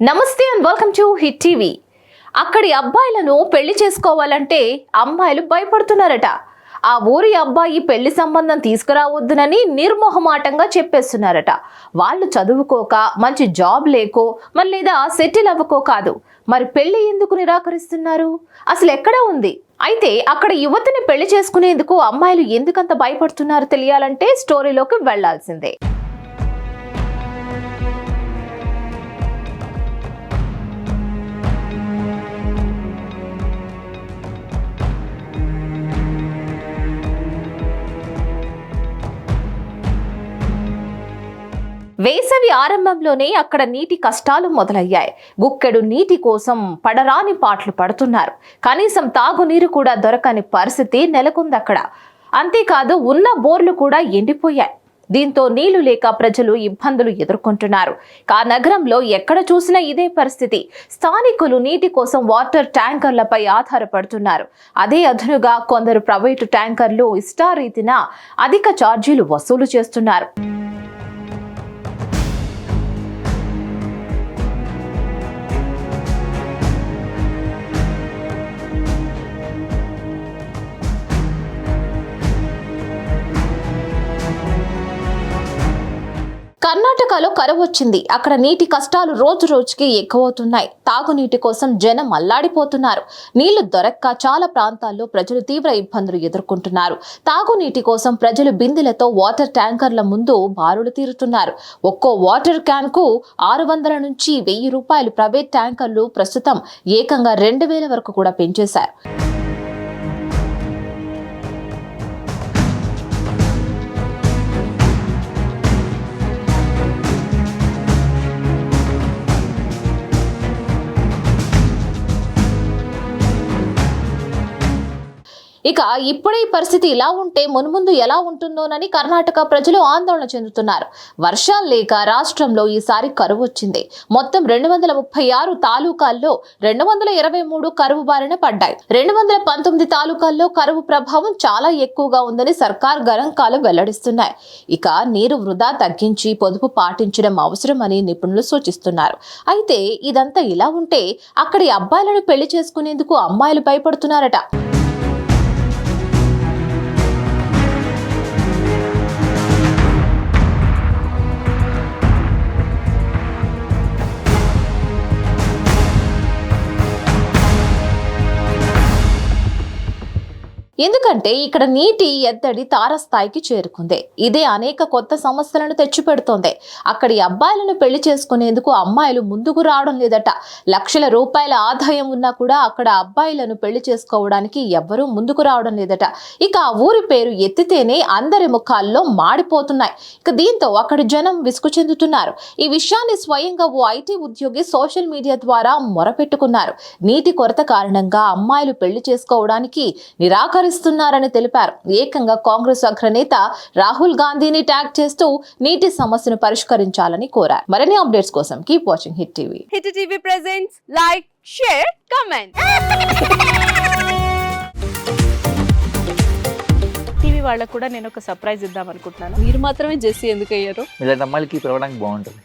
నమస్తే and welcome to hit TV. అక్కడి అబ్బాయిలను పెళ్లి చేసుకోవాలంటే అమ్మాయిలు భయపడుతున్నారట. ఆ ఊరి అబ్బాయి పెళ్లి సంబంధం తీసుకురావద్దునని నిర్మోహమాటంగా చెప్పేస్తున్నారట. వాళ్ళు చదువుకోక, మంచి జాబ్ లేకో, మరి లేదా సెటిల్ అవ్వకో కాదు, మరి పెళ్లి ఎందుకు నిరాకరిస్తున్నారు? అసలు ఎక్కడ ఉంది? అయితే అక్కడ యువతిని పెళ్లి చేసుకునేందుకు అమ్మాయిలు ఎందుకంత భయపడుతున్నారు తెలియాలంటే స్టోరీలోకి వెళ్లాల్సిందే. వేసవి ఆరంభంలోనే అక్కడ నీటి కష్టాలు మొదలయ్యాయి. గుక్కెడు నీటి కోసం పడరాని పాటలు పడుతున్నారు. కనీసం తాగునీరు కూడా దొరకని పరిస్థితి నెలకొంది అక్కడ. అంతేకాదు ఉన్న బోర్లు కూడా ఎండిపోయాయి. దీంతో నీళ్లు లేక ప్రజలు ఇబ్బందులు ఎదుర్కొంటున్నారు. నగరంలో ఎక్కడ చూసినా ఇదే పరిస్థితి. స్థానికులు నీటి కోసం వాటర్ ట్యాంకర్లపై ఆధారపడుతున్నారు. అదే అదనుగా కొందరు ప్రైవేటు ట్యాంకర్లు ఇష్టారీతిన అధిక ఛార్జీలు వసూలు చేస్తున్నారు. కర్ణాటకలో కరువు వచ్చింది. అక్కడ నీటి కష్టాలు రోజు రోజుకి ఎక్కువవుతున్నాయి. తాగునీటి కోసం జనం అల్లాడిపోతున్నారు. నీళ్లు దొరక్క చాలా ప్రాంతాల్లో ప్రజలు తీవ్ర ఇబ్బందులు ఎదుర్కొంటున్నారు. తాగునీటి కోసం ప్రజలు బిందెలతో వాటర్ ట్యాంకర్ల ముందు బారులు తీరుతున్నారు. ఒక్కో వాటర్ క్యాన్ కు 600 నుంచి 1000 రూపాయలు. ప్రైవేట్ ట్యాంకర్లు ప్రస్తుతం ఏకంగా 2000 వరకు కూడా పెంచేశారు. ఇక ఇప్పుడే ఈ పరిస్థితి ఇలా ఉంటే మున్ముందు ఎలా ఉంటుందోనని కర్ణాటక ప్రజలు ఆందోళన చెందుతున్నారు. వర్షాలు లేక రాష్ట్రంలో ఈసారి కరువు వచ్చింది. మొత్తం 236 తాలూకాల్లో 223 కరువు బారిన పడ్డాయి. 219 తాలూకాల్లో కరువు ప్రభావం చాలా ఎక్కువగా ఉందని సర్కార్ గణాంకాలు వెల్లడిస్తున్నాయి. ఇక నీరు వృధా తగ్గించి పొదుపు పాటించడం అవసరమని నిపుణులు సూచిస్తున్నారు. అయితే ఇదంతా ఇలా ఉంటే అక్కడి అబ్బాయిలను పెళ్లి చేసుకునేందుకు అమ్మాయిలు భయపడుతున్నారట. ఎందుకంటే ఇక్కడ నీటి ఎద్దడి తారస్థాయికి చేరుకుంది. ఇదే అనేక కొత్త సమస్యలను తెచ్చిపెడుతోంది. అక్కడి అబ్బాయిలను పెళ్లి చేసుకునేందుకు అమ్మాయిలు ముందుకు రావడం లేదట. లక్షల రూపాయల ఆదాయం ఉన్నా కూడా అక్కడ అబ్బాయిలను పెళ్లి చేసుకోవడానికి ఎవ్వరూ ముందుకు రావడం లేదట. ఇక ఆ ఊరి పేరు ఎత్తితేనే అందరి ముఖాల్లో మాడిపోతున్నాయి. ఇక దీంతో అక్కడి జనం విసుగు చెందుతున్నారు. ఈ విషయాన్ని స్వయంగా ఓ ఐటీ ఉద్యోగి సోషల్ మీడియా ద్వారా మొరపెట్టుకున్నారు. నీటి కొరత కారణంగా అమ్మాయిలు పెళ్లి చేసుకోవడానికి నిరాకరిస్తున్నారని తెలిపారు. ఏకంగా కాంగ్రెస్ అగ్రనేత రాహుల్ గాంధీని ట్యాగ్ చేస్తూ నీటి సమస్యను పరిష్కరించాలని కోరారు. మరిన్ని అప్డేట్స్ కోసం keep watching hit TV. Hit TV presents like, share, comment. TV వాళ్ళకు కూడా నేను ఒక సర్ప్రైజ్ ఇద్దాం అనుకుంటున్నాను. మీరు మాత్రమే జెస్సీ ఎందుకు అయ్యారు? ఇలాంటి అమ్మాయిలకి పిలవడానికి బాగుంటుంది.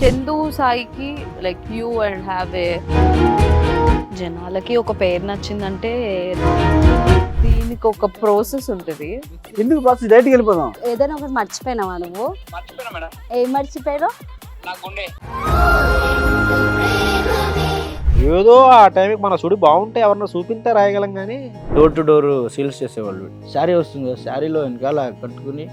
చందు సాయికి like you and have a జనాలకి ఒక పేరు నచ్చిందంటే దీనికి ఒక ప్రాసెస్ ఉంటుంది. ఎందుకు బాక్స్ డైరెక్ట్కి వెళ్ళిపోదాం. ఏదైనా ఒకటి మర్చిపోయినావా నువ్వు? ఏం మర్చిపోయావు? ఏదో ఆ టైంకి మన సుడి బాగుంటే ఎవరన్నా చూపిస్తే రాయగలం కానీ డోర్ టు డోర్ సేల్స్ చేసేవాళ్ళు. శారీ వస్తుంది, శారీలో వెనకాల కట్టుకుని